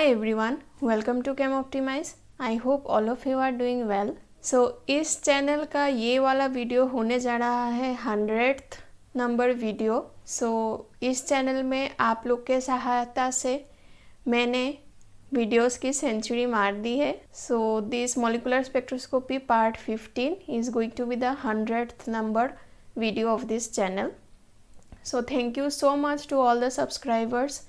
Hi everyone, welcome to Chem Optimize. I hope all of you are doing well. So इस channel का ये वाला video होने जा रहा है 100th नंबर वीडियो. इस चैनल में आप लोग के सहायता से मैंने वीडियोस की सेंचुरी मार दी है. This molecular spectroscopy part 15 is going to be the 100th number video of this channel. So thank you so much to all the subscribers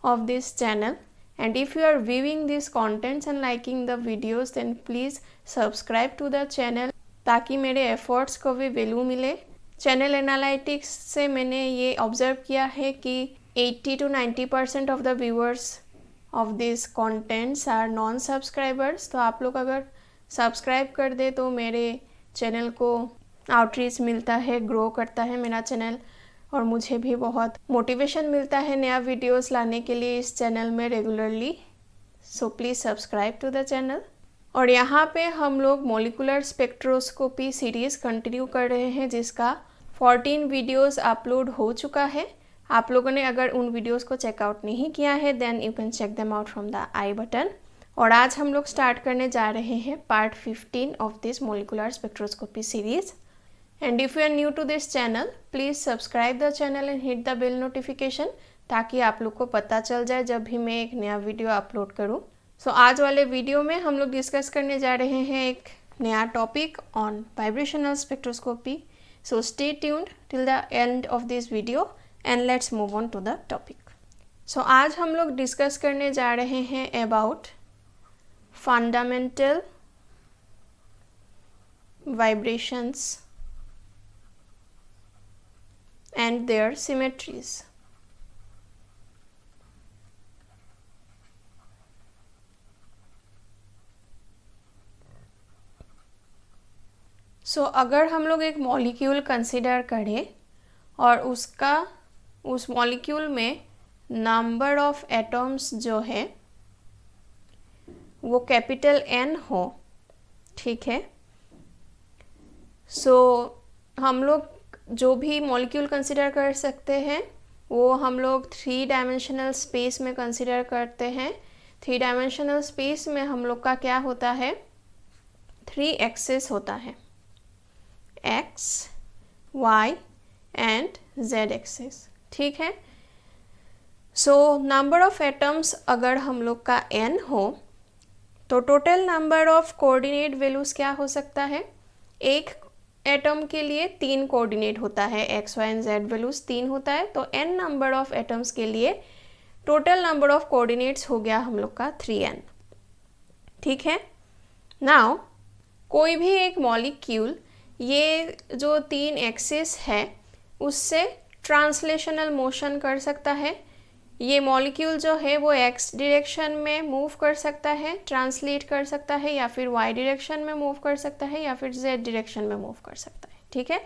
of this channel. And if you are viewing these contents and liking the videos, then please subscribe to the channel ताकि मेरे efforts को भी value मिले. Channel analytics से मैंने ये observe किया है कि 80 to 90% of the viewers of these contents are non subscribers. तो आप लोग अगर सब्सक्राइब कर दे तो मेरे चैनल को आउटरीच मिलता है, ग्रो करता है मेरा चैनल, और मुझे भी बहुत मोटिवेशन मिलता है नया वीडियोस लाने के लिए इस चैनल में regularly. So please subscribe to the channel. और यहाँ पे हम लोग मॉलिक्यूलर स्पेक्ट्रोस्कोपी सीरीज़ कंटिन्यू कर रहे हैं जिसका 14 वीडियोस अपलोड हो चुका है. आप लोगों ने अगर उन वीडियोस को चेकआउट नहीं किया है then you can check them out from the i button. और आज हम लोग स्टार्ट करने जा रहे हैं part 15 of this molecular spectroscopy series. And if you are new to this channel, please subscribe the channel and hit the bell notification ताकि आप लोग को पता चल जाए जब भी मैं एक नया वीडियो अपलोड करूं. आज वाले वीडियो में हम लोग डिस्कस करने जा रहे हैं एक नया topic on vibrational spectroscopy. So stay tuned till the end of this video and let's move on to the topic. आज हम लोग डिस्कस करने जा रहे हैं about fundamental vibrations and their symmetries. अगर हम लोग एक मॉलिक्यूल कंसिडर करें और उस मॉलिक्यूल में नंबर ऑफ एटम्स जो है वो कैपिटल N हो, ठीक है. हम लोग जो भी मॉलिक्यूल कंसिडर कर सकते हैं वो हम लोग 3 डायमेंशनल स्पेस में कंसिडर करते हैं. 3 डायमेंशनल स्पेस में हम लोग का क्या होता है, 3 एक्सेस होता है, x, y and z axes, ठीक है. नंबर ऑफ एटम्स अगर हम लोग का n हो तो total number of coordinate values क्या हो सकता है. एक एटम के लिए 3 कोऑर्डिनेट होता है, X Y and Z values 3 होता है. तो n नंबर ऑफ एटम्स के लिए टोटल नंबर ऑफ कोऑर्डिनेट्स हो गया हम लोग का 3n, ठीक है. नाउ कोई भी एक मॉलिक्यूल ये जो 3 एक्सिस है उससे ट्रांसलेशनल मोशन कर सकता है. ये मॉलिक्यूल जो है वो x डायरेक्शन में मूव कर सकता है, ट्रांसलेट कर सकता है, या फिर y डायरेक्शन में मूव कर सकता है, या फिर z डायरेक्शन में मूव कर सकता है, ठीक है.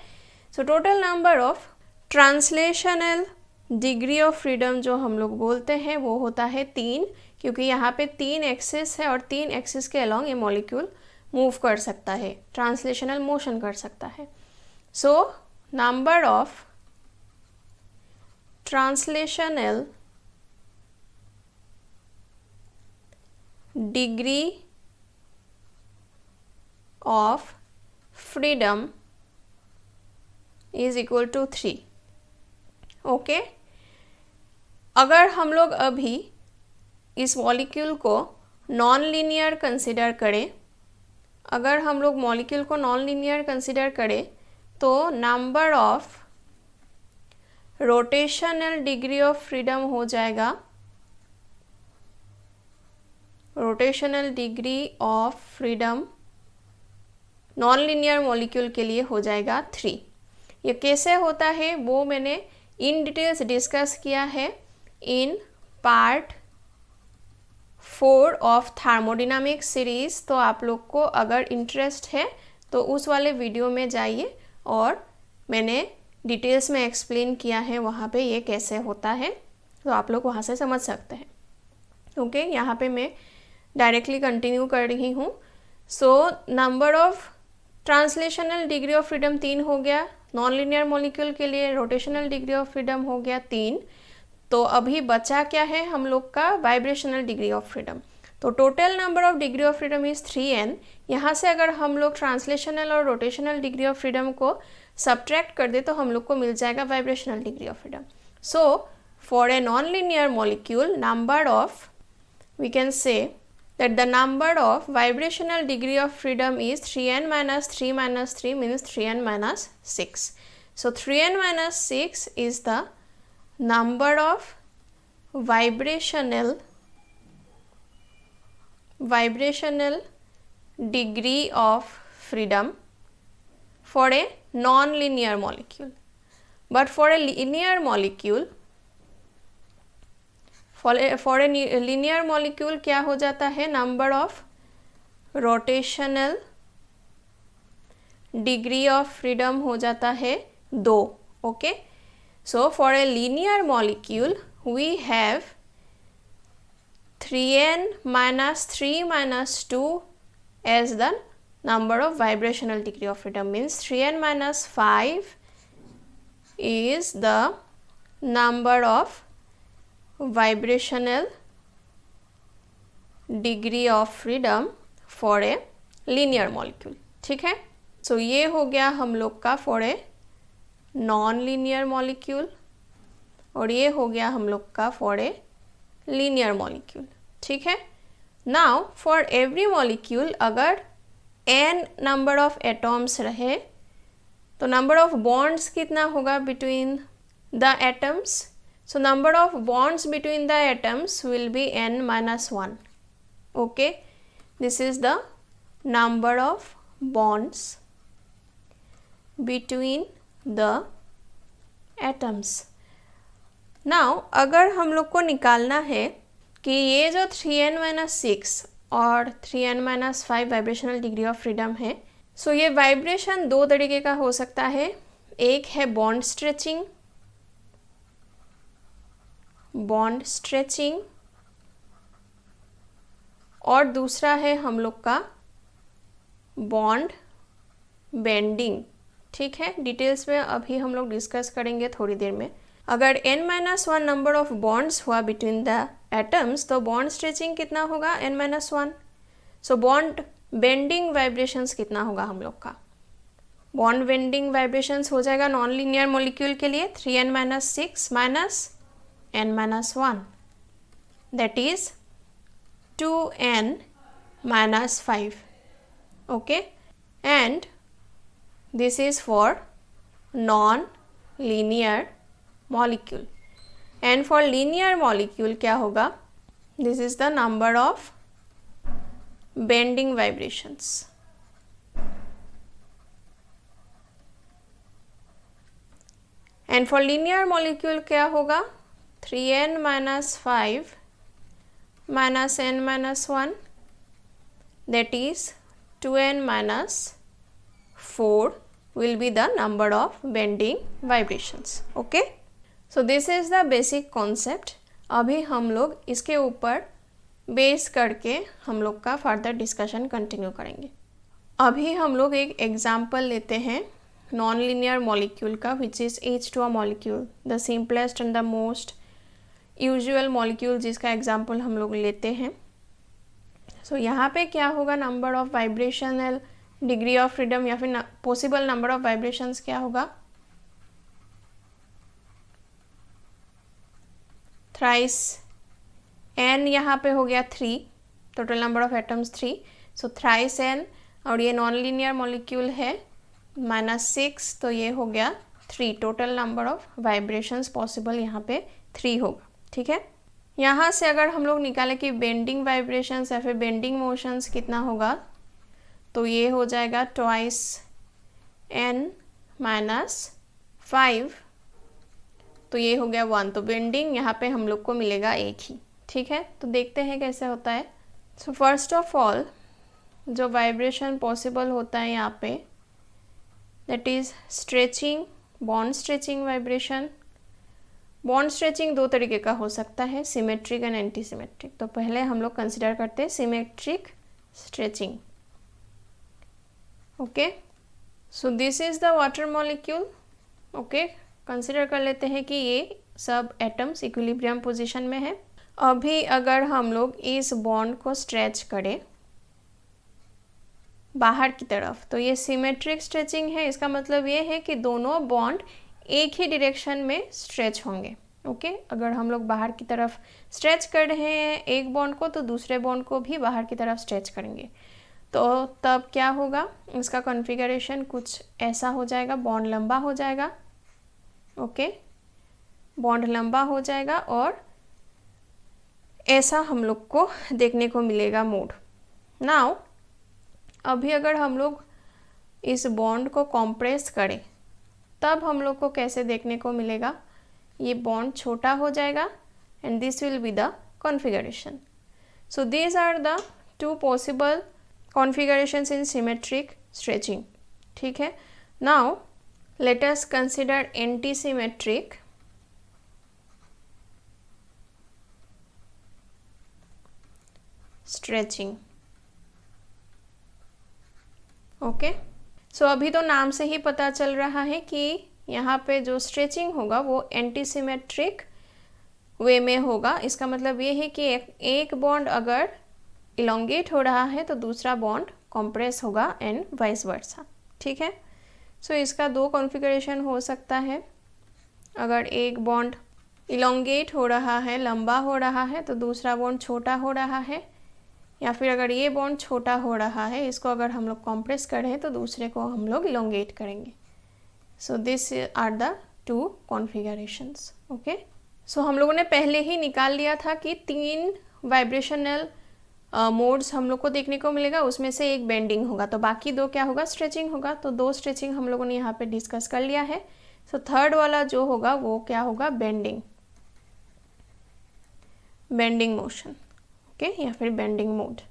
Total number of translational degree of freedom जो हम लोग बोलते हैं वो होता है 3, क्योंकि यहाँ पे 3 एक्सिस है और 3 एक्सिस के अलॉन्ग ये मॉलिक्यूल मूव कर सकता है, ट्रांसलेशनल मोशन कर सकता है. Number of translational degree of freedom is equal to 3. Okay. अगर हम लोग अभी इस मॉलिक्यूल को नॉन लीनियर कंसिडर करें, अगर हम लोग मॉलिक्यूल को नॉन लीनियर कंसिडर करें तो number of rotational degree of freedom हो जाएगा, rotational degree of freedom non linear molecule के लिए हो जाएगा 3. ये कैसे होता है वो मैंने इन डिटेल्स डिस्कस किया है in part 4 of thermodynamics series. तो आप लोग को अगर इंटरेस्ट है तो उस वाले वीडियो में जाइए और मैंने डिटेल्स में एक्सप्लेन किया है वहाँ पे ये कैसे होता है, तो आप लोग वहाँ से समझ सकते हैं. ओके, यहाँ पे मैं डायरेक्टली कंटिन्यू कर रही हूँ. Number of translational degree of freedom 3 हो गया, नॉन लीनियर मॉलिक्यूल के लिए रोटेशनल डिग्री ऑफ फ्रीडम हो गया 3. तो अभी बचा क्या है हम लोग का वाइब्रेशनल डिग्री ऑफ फ्रीडम। तो total number of degree of freedom is 3n। यहाँ से अगर हम लोग ट्रांसलेशनल और रोटेशनल डिग्री ऑफ फ्रीडम को सब्ट्रैक्ट कर दे तो हम लोग को मिल जाएगा vibrational degree of freedom. So for a non linear molecule number of, we can say that the number of vibrational degree of freedom is 3n minus 3 minus 3 means 3n minus 6. So 3n minus 6 is the number of vibrational degree of freedom for a non-linear molecule. But for a linear molecule, for a linear molecule क्या हो जाता है, number of rotational degree of freedom हो जाता है 2। Okay, so for a linear molecule we have 3n minus 3 minus 2 as the number of vibrational degree of freedom, means 3n minus 5 is the number of vibrational degree of freedom for a linear molecule। ठीक है, सो ये हो गया हम लोग का for a non linear molecule और ये हो गया हम लोग का फॉर ए लीनियर मॉलिक्यूल। ठीक है, नाउ फॉर एवरी मॉलिक्यूल अगर n नंबर ऑफ एटॉम्स रहे तो नंबर ऑफ बॉन्ड्स कितना होगा between the atoms. So number of bonds between the atoms will be n minus 1. Okay, this is the number of bonds between the atoms. Now अगर हम लोग को निकालना है कि ये जो 3n minus 6 और 3n minus 5 vibrational degree of freedom है, सो ये वाइब्रेशन दो तरीके का हो सकता है। एक है बॉन्ड स्ट्रेचिंग और दूसरा है हम लोग का बॉन्ड बेंडिंग। ठीक है, डिटेल्स में अभी हम लोग डिस्कस करेंगे थोड़ी देर में। अगर n-1 नंबर ऑफ बॉन्ड्स हुआ बिटवीन द एटम्स तो बॉन्ड स्ट्रेचिंग कितना होगा, n-1। So bond bending vibrations कितना होगा हम लोग का, बॉन्ड बेंडिंग वाइब्रेशंस हो जाएगा नॉन लीनियर मॉलिक्यूल के लिए 3n-6 minus n-1, that is 2n minus 5. Okay, and this is for non-linear molecule, and for linear molecule क्या होगा, this is the number of bending vibrations. And for linear molecule क्या होगा, 3n minus 5 minus n-1, that is 2n minus 4 will be the number of bending vibrations. Okay, so this is the basic concept. अभी हम लोग इसके ऊपर base करके हम लोग का फर्दर डिस्कशन कंटिन्यू करेंगे। अभी हम लोग एक एग्जाम्पल लेते हैं नॉन लीनियर मॉलिक्यूल का, which is H2O molecule, the simplest and the most usual molecule जिसका एग्जाम्पल हम लोग लेते हैं। सो यहाँ पे क्या होगा, number of vibrational degree of freedom या फिर पॉसिबल नंबर ऑफ वाइब्रेशंस क्या होगा, थ्राइस n यहाँ पे हो गया 3, total number of atoms 3, so thrice n, और ये नॉन लीनियर मॉलिक्यूल है -6, तो ये हो गया 3, total number of vibrations possible यहाँ पे 3 होगा। ठीक है, यहाँ से अगर हम लोग निकालें कि बेंडिंग वाइब्रेशंस या फिर बेंडिंग मोशंस कितना होगा, तो ये हो जाएगा ट्वाइस n-5, तो ये हो गया 1, तो बेंडिंग यहाँ पे हम लोग को मिलेगा एक ही। ठीक है, तो देखते हैं कैसे होता है। सो फर्स्ट ऑफ ऑल जो वाइब्रेशन पॉसिबल होता है यहाँ पे, that is stretching, bond stretching vibration. Bond stretching दो तरीके का हो सकता है, सिमेट्रिक एंड एंटी सिमेट्रिक। तो पहले हम लोग कंसिडर करते हैं symmetric stretching. Okay, so this is the water molecule. Okay, consider कर लेते हैं कि ये सब एटम्स इक्विलिब्रियम पोजीशन में है। अभी अगर हम लोग इस बॉन्ड को स्ट्रेच करें बाहर की तरफ, तो ये सिमेट्रिक स्ट्रेचिंग है। इसका मतलब ये है कि दोनों बॉन्ड एक ही डायरेक्शन में स्ट्रेच होंगे। ओके, अगर हम लोग बाहर की तरफ स्ट्रेच कर रहे हैं एक बॉन्ड को, तो दूसरे बॉन्ड को भी बाहर की तरफ स्ट्रेच करेंगे, तो तब क्या होगा, इसका कॉन्फ़िगरेशन कुछ ऐसा हो जाएगा, बॉन्ड लंबा हो जाएगा। ओके, बॉन्ड लंबा हो जाएगा और ऐसा हम लोग को देखने को मिलेगा मोड। नाउ अभी अगर हम लोग इस बॉन्ड को कॉम्प्रेस करें, तब हम लोग को कैसे देखने को मिलेगा, ये बॉन्ड छोटा हो जाएगा and this will be the configuration. So these are the two possible configurations in symmetric stretching. ठीक है, now let us consider anti symmetric stretching. Okay, so अभी तो नाम से ही पता चल रहा है कि यहाँ पे जो स्ट्रेचिंग होगा वो एंटी सिमेट्रिक वे में होगा। इसका मतलब ये है कि एक बॉन्ड अगर इलोंगेट हो रहा है तो दूसरा बॉन्ड कॉम्प्रेस होगा एंड वाइस वर्सा। ठीक है, सो इसका दो कॉन्फ़िगरेशन हो सकता है। अगर एक बॉन्ड इलोंगेट हो रहा है, लंबा हो रहा है, तो दूसरा बॉन्ड छोटा हो रहा है, या फिर अगर ये बॉन्ड छोटा हो रहा है, इसको अगर हम लोग कॉम्प्रेस करें तो दूसरे को हम लोग इलोंगेट करेंगे। So this are the two configurations. Okay, so हम लोगों ने पहले ही निकाल लिया था कि 3 वाइब्रेशनल मोड्स हम लोग को देखने को मिलेगा, उसमें से एक बेंडिंग होगा, तो बाकी 2 क्या होगा, स्ट्रेचिंग होगा। तो 2 स्ट्रेचिंग हम लोगों ने यहाँ पे डिस्कस कर लिया है। सो थर्ड वाला जो होगा वो क्या होगा, बेंडिंग मोशन। ओके, या फिर bending mode.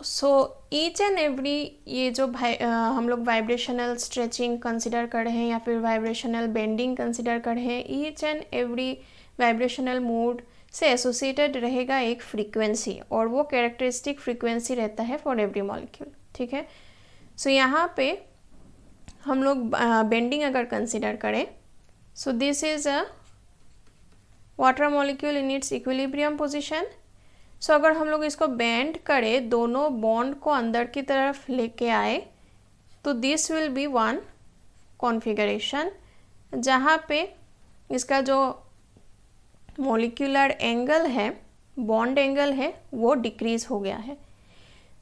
So each and every, ये जो हम लोग वाइब्रेशनल स्ट्रेचिंग कंसिडर कर रहे हैं या फिर वाइब्रेशनल बेंडिंग कंसिडर कर रहे हैं, each and every vibrational mode से एसोसिएटेड रहेगा एक फ्रीक्वेंसी, और वो कैरेक्टरिस्टिक फ्रीक्वेंसी रहता है फॉर एवरी मॉलिक्यूल। ठीक है, सो यहाँ पे हम लोग बेंडिंग अगर कंसिडर करें, so this is a water molecule in its equilibrium position. So अगर हम लोग इसको बेंड करें, दोनों बॉन्ड को अंदर की तरफ लेके आए, तो this will B one configuration, जहाँ पे इसका जो मॉलिक्यूलर एंगल है, बॉन्ड एंगल है, वो डिक्रीज हो गया है।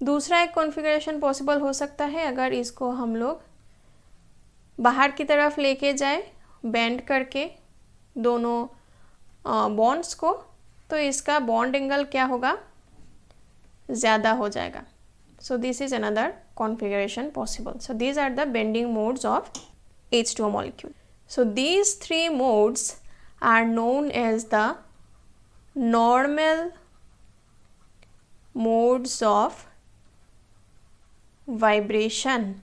दूसरा एक कॉन्फ़िगरेशन पॉसिबल हो सकता है, अगर इसको हम लोग बाहर की तरफ लेके जाए बेंड करके दोनों बॉन्ड्स को, तो इसका बॉन्ड एंगल क्या होगा, ज़्यादा हो जाएगा। So this is another configuration possible. So these are the bending modes of H2O molecule. So these 3 modes are known as the normal modes of vibration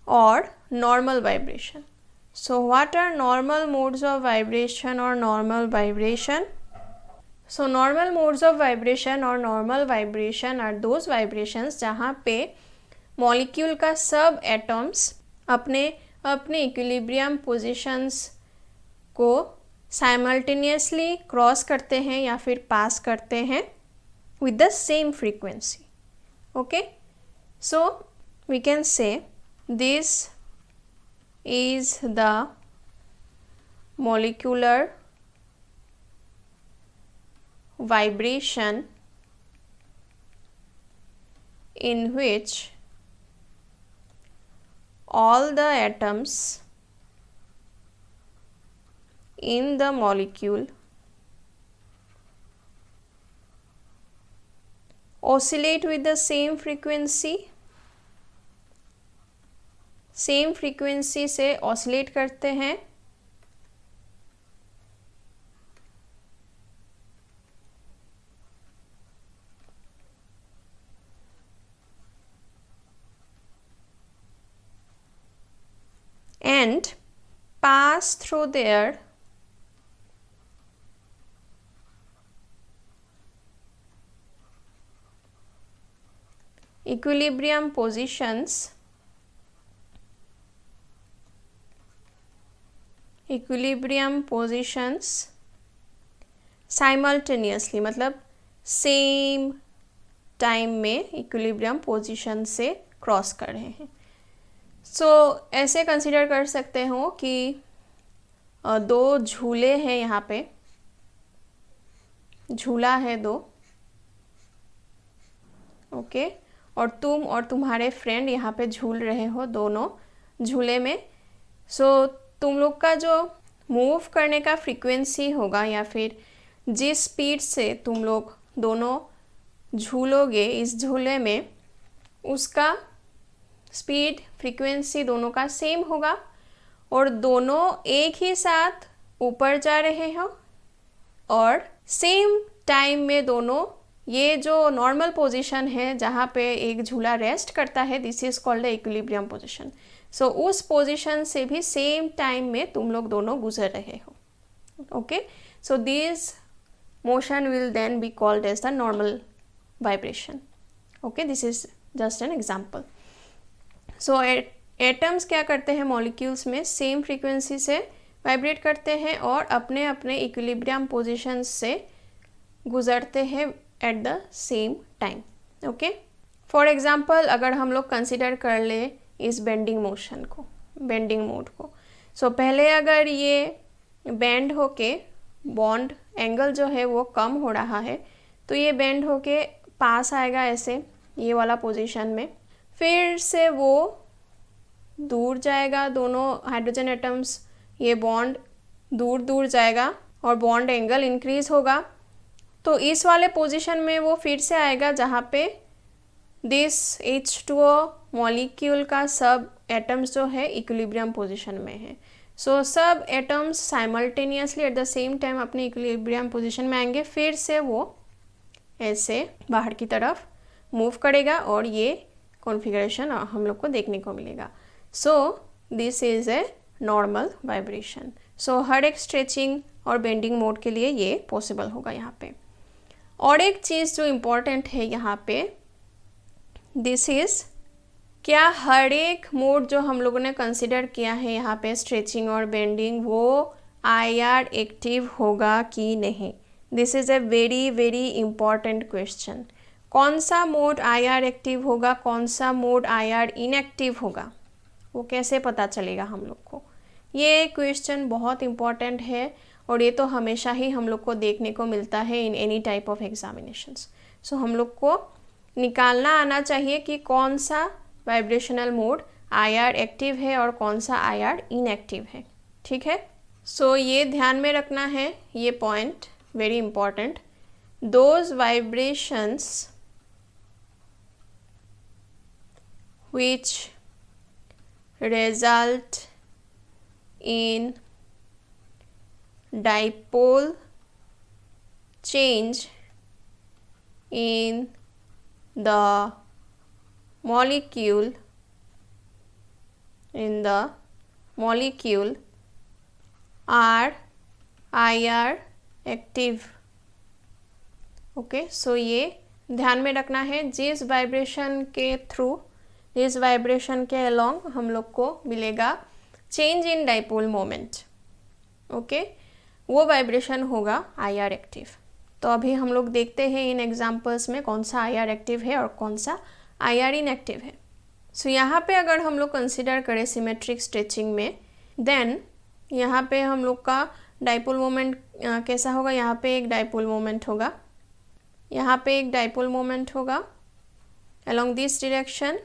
or normal vibration. So what are normal modes of vibration or normal vibration? So normal modes of vibration or normal vibration are those vibrations जहाँ पे molecule का सब atoms अपने equilibrium positions को simultaneously cross करते हैं या फिर पास करते हैं with the same frequency. Okay, so we can say this is the molecular vibration in which all the atoms in the molecule oscillate with the same frequency से oscillate करते हैं and pass through their equilibrium positions equilibrium positions simultaneously, मतलब same time में equilibrium position से cross कर रहे हैं। सो ऐसे कंसिडर कर सकते हो कि दो झूले हैं, यहाँ पे झूला है दो, ओके, और तुम और तुम्हारे फ्रेंड यहाँ पे झूल रहे हो दोनों झूले में। सो तुम लोग का जो मूव करने का फ्रीक्वेंसी होगा या फिर जिस स्पीड से तुम लोग दोनों झूलोगे इस झूले में, उसका स्पीड फ्रीक्वेंसी दोनों का सेम होगा और दोनों एक ही साथ ऊपर जा रहे हो और सेम टाइम में दोनों, ये जो नॉर्मल पोजीशन है जहाँ पे एक झूला रेस्ट करता है, this is called the equilibrium position. So उस पोजीशन से भी सेम टाइम में तुम लोग दोनों गुजर रहे हो, okay. So this motion will then be called as the normal vibration, okay, this is just an example. So atoms क्या करते हैं मॉलिक्यूल्स में, सेम फ्रीक्वेंसी से वाइब्रेट करते हैं और अपने अपने इक्विलिब्रियम पोजीशन से गुजरते हैं at the same time, okay. For example अगर हम लोग कंसिडर कर ले इस बेंडिंग मोशन को, बेंडिंग मोड को, सो पहले अगर ये बेंड होके बॉन्ड एंगल जो है वो कम हो रहा है तो ये बेंड होके पास आएगा ऐसे ये वाला पोजीशन में, फिर से वो दूर जाएगा, दोनों हाइड्रोजन एटम्स, ये बॉन्ड दूर दूर जाएगा और बॉन्ड एंगल इंक्रीज होगा। तो इस वाले पोजीशन में वो फिर से आएगा जहाँ पे दिस H2O मॉलिक्यूल का सब एटम्स जो है इक्विलिब्रियम पोजीशन में है। सो सब atoms simultaneously at the same time अपने इक्विलिब्रियम पोजीशन में आएंगे, फिर से वो ऐसे बाहर की तरफ मूव करेगा और ये कॉन्फ़िगरेशन हम लोग को देखने को मिलेगा। So this is a normal vibration. So हर एक स्ट्रेचिंग और बेंडिंग मोड के लिए ये पॉसिबल होगा यहाँ पे। और एक चीज़ जो इम्पॉर्टेंट है यहाँ पे, दिस इज़, क्या हर एक मोड जो हम लोगों ने कंसिडर किया है यहाँ पे स्ट्रेचिंग और बेंडिंग, वो IR एक्टिव होगा कि नहीं? This is a very very important question. कौन सा मोड IR एक्टिव होगा, कौन सा मोड IR इनएक्टिव होगा, वो कैसे पता चलेगा हम लोग को? ये क्वेश्चन बहुत इम्पॉर्टेंट है और ये तो हमेशा ही हम लोग को देखने को मिलता है in any type of examinations. So हम लोग को निकालना आना चाहिए कि कौन सा वाइब्रेशनल मोड IR एक्टिव है और कौन सा IR इनएक्टिव है, ठीक है। सो ये ध्यान में रखना है, ये point very important. Those vibrations which result in dipole change in the molecule are IR active, okay. So ये ध्यान में रखना है, जिस वाइब्रेशन के थ्रू, जिस वाइब्रेशन के अलोंग हम लोग को मिलेगा change in dipole moment, okay, वो वाइब्रेशन होगा IR एक्टिव। तो अभी हम लोग देखते हैं इन एग्जांपल्स में कौन सा IR एक्टिव है और कौन सा IR इनएक्टिव है। सो यहाँ पे अगर हम लोग कंसिडर करें सिमेट्रिक स्ट्रेचिंग में, देन यहाँ पे हम लोग का डाइपोल मोमेंट कैसा होगा, यहाँ पे एक डाइपोल मोमेंट होगा, यहाँ पे एक डाइपोल मोमेंट होगा अलोंग दिस डायरेक्शन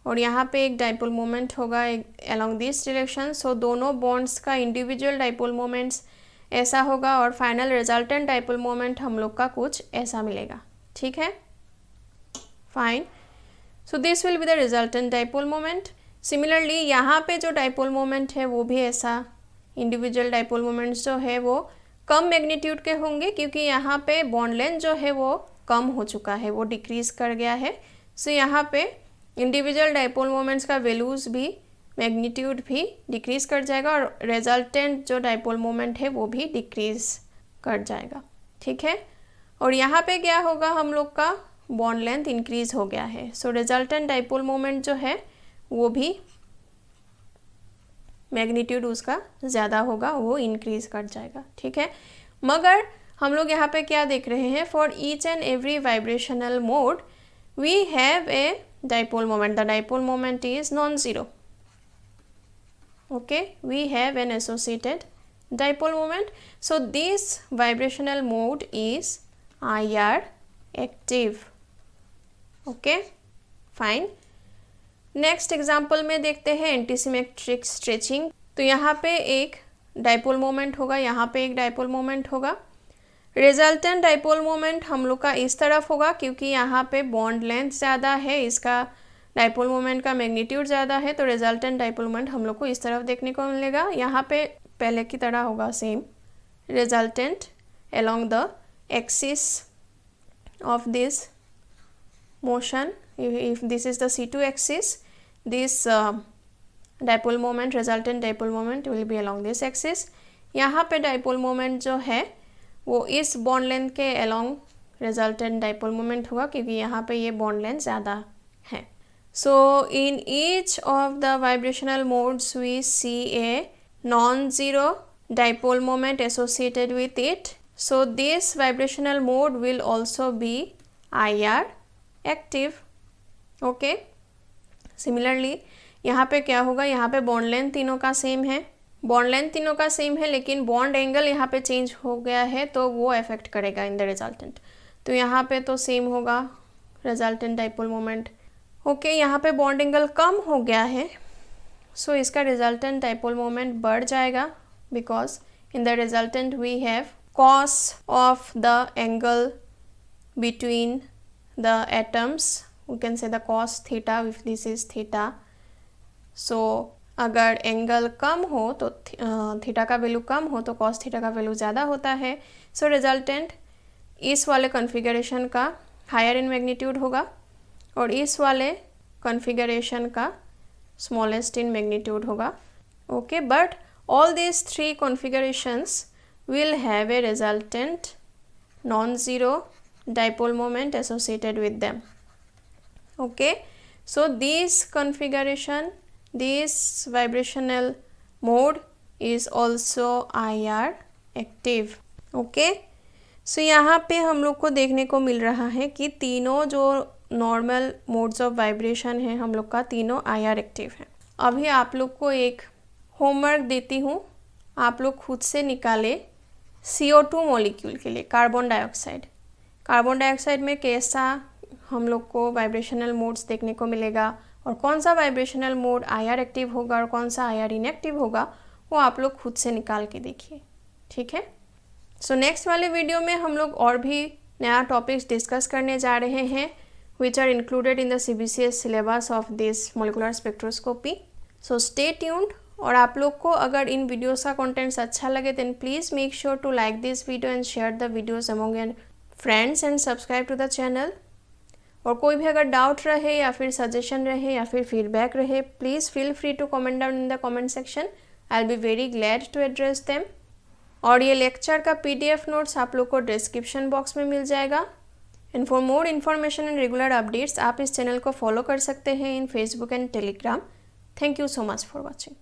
और यहाँ पे एक डाइपोल मोमेंट होगा अलोंग दिस डायरेक्शन। सो दोनों बॉन्ड्स का इंडिविजुअल डाइपोल मोमेंट्स ऐसा होगा और फाइनल रिजल्टेंट डाइपोल मोमेंट हम लोग का कुछ ऐसा मिलेगा, ठीक है, fine. So this will be the resultant dipole moment. Similarly यहाँ पे जो डाइपोल मोमेंट है वो भी ऐसा, इंडिविजुअल डाइपोल मोमेंट्स जो है वो कम मैग्नीट्यूड के होंगे क्योंकि यहाँ पे बॉन्ड लेंथ जो है वो कम हो चुका है, वो डिक्रीज कर गया है। सो यहाँ पे इंडिविजुअल डाइपोल मोमेंट्स का वैल्यूज़ भी, मैग्नीट्यूड भी डिक्रीज कर जाएगा और रिजल्टेंट जो डाइपोल मोमेंट है वो भी डिक्रीज कर जाएगा, ठीक है। और यहाँ पे क्या होगा, हम लोग का बॉन्ड लेंथ इंक्रीज हो गया है। सो रिजल्टेंट डाइपोल मोमेंट जो है वो भी मैग्नीट्यूड उसका ज़्यादा होगा, वो इंक्रीज कर जाएगा, ठीक है। मगर हम लोग यहाँ पे क्या देख रहे हैं, for each and every vibrational mode we have a dipole moment, the dipole moment is non zero, okay, we have an associated dipole moment. So this vibrational mode is IR active, okay, fine. Next example में देखते हैं antisymmetric stretching. तो यहाँ पे एक dipole moment होगा, यहाँ पे एक डाइपोल मोमेंट होगा। रिजल्टेंट डाइपोल मोमेंट हम लोग का इस तरफ होगा क्योंकि यहाँ पे बॉन्ड लेंथ ज़्यादा है, इसका डाइपोल मोमेंट का मैग्नीट्यूड ज़्यादा है, तो रिजल्टेंट डाइपोल मोमेंट हम लोग को इस तरफ देखने को मिलेगा। यहाँ पे पहले की तरह होगा same, resultant along the axis of this motion. If this is the C2 axis, this dipole moment, resultant dipole moment will be along this axis. यहाँ पे dipole moment जो है वो इस bond length के along resultant dipole moment होगा क्योंकि यहाँ पे ये bond length ज़्यादा है. So in each of the vibrational modes we see a non-zero dipole moment associated with it. So this vibrational mode will also be IR active. Okay. Similarly यहाँ पे क्या होगा, यहाँ पे बॉन्ड लेंथ तीनों का सेम है, बॉन्ड लेंथ तीनों का सेम है, लेकिन बॉन्ड एंगल यहाँ पे चेंज हो गया है तो वो अफेक्ट करेगा इन द रिजल्टेंट। तो यहाँ पे तो सेम होगा रिजल्टेंट डाइपोल मोमेंट। ओके, यहाँ पे बॉन्ड एंगल कम हो गया है, सो इसका रिजल्टेंट डाइपोल मोमेंट बढ़ जाएगा because in the resultant we have cos of the angle between the atoms, we can say the cos theta if this is theta. So अगर angle कम हो तो थीटा का वैल्यू कम हो तो cos थीटा का value ज़्यादा होता है। सो रिजल्टेंट इस वाले कॉन्फ़िगरेशन का हायर इन मैग्नीट्यूड होगा और इस वाले कॉन्फ़िगरेशन का स्मॉलेस्ट इन मैग्नीट्यूड होगा। Okay, but all these three configurations will have a resultant non-zero dipole moment associated with them. Okay, so this configuration, this vibrational mode is also IR active. Okay, so यहाँ पे हम लोग को देखने को मिल रहा है कि तीनों जो नॉर्मल मोड्स ऑफ वाइब्रेशन है हम लोग का तीनों IR एक्टिव है। अभी आप लोग को एक होमवर्क देती हूँ, आप लोग खुद से निकाले CO2 मॉलिक्यूल के लिए कार्बन डाइऑक्साइड में कैसा हम लोग को वाइब्रेशनल मोड्स देखने को मिलेगा और कौन सा वाइब्रेशनल मोड IR एक्टिव होगा और कौन सा IR इनएक्टिव होगा, वो आप लोग खुद से निकाल के देखिए, ठीक है। सो नेक्स्ट वाले वीडियो में हम लोग और भी नया टॉपिक्स डिस्कस करने जा रहे हैं which are included in the CBCS syllabus of this molecular spectroscopy. So stay tuned. और आप लोग को अगर इन वीडियोस का कंटेंट्स अच्छा लगे then please make sure to like this video and share the videos among your friends and subscribe to the channel. और कोई भी अगर डाउट रहे या फिर सजेशन रहे या फिर फीडबैक रहे, please feel free to comment down in the comment section, I will be very glad to address them. और ये लेक्चर का PDF नोट्स आप लोग को डिस्क्रिप्शन बॉक्स में मिल जाएगा। And for more information and regular updates आप इस चैनल को फॉलो कर सकते हैं in Facebook and Telegram. Thank you so much for watching.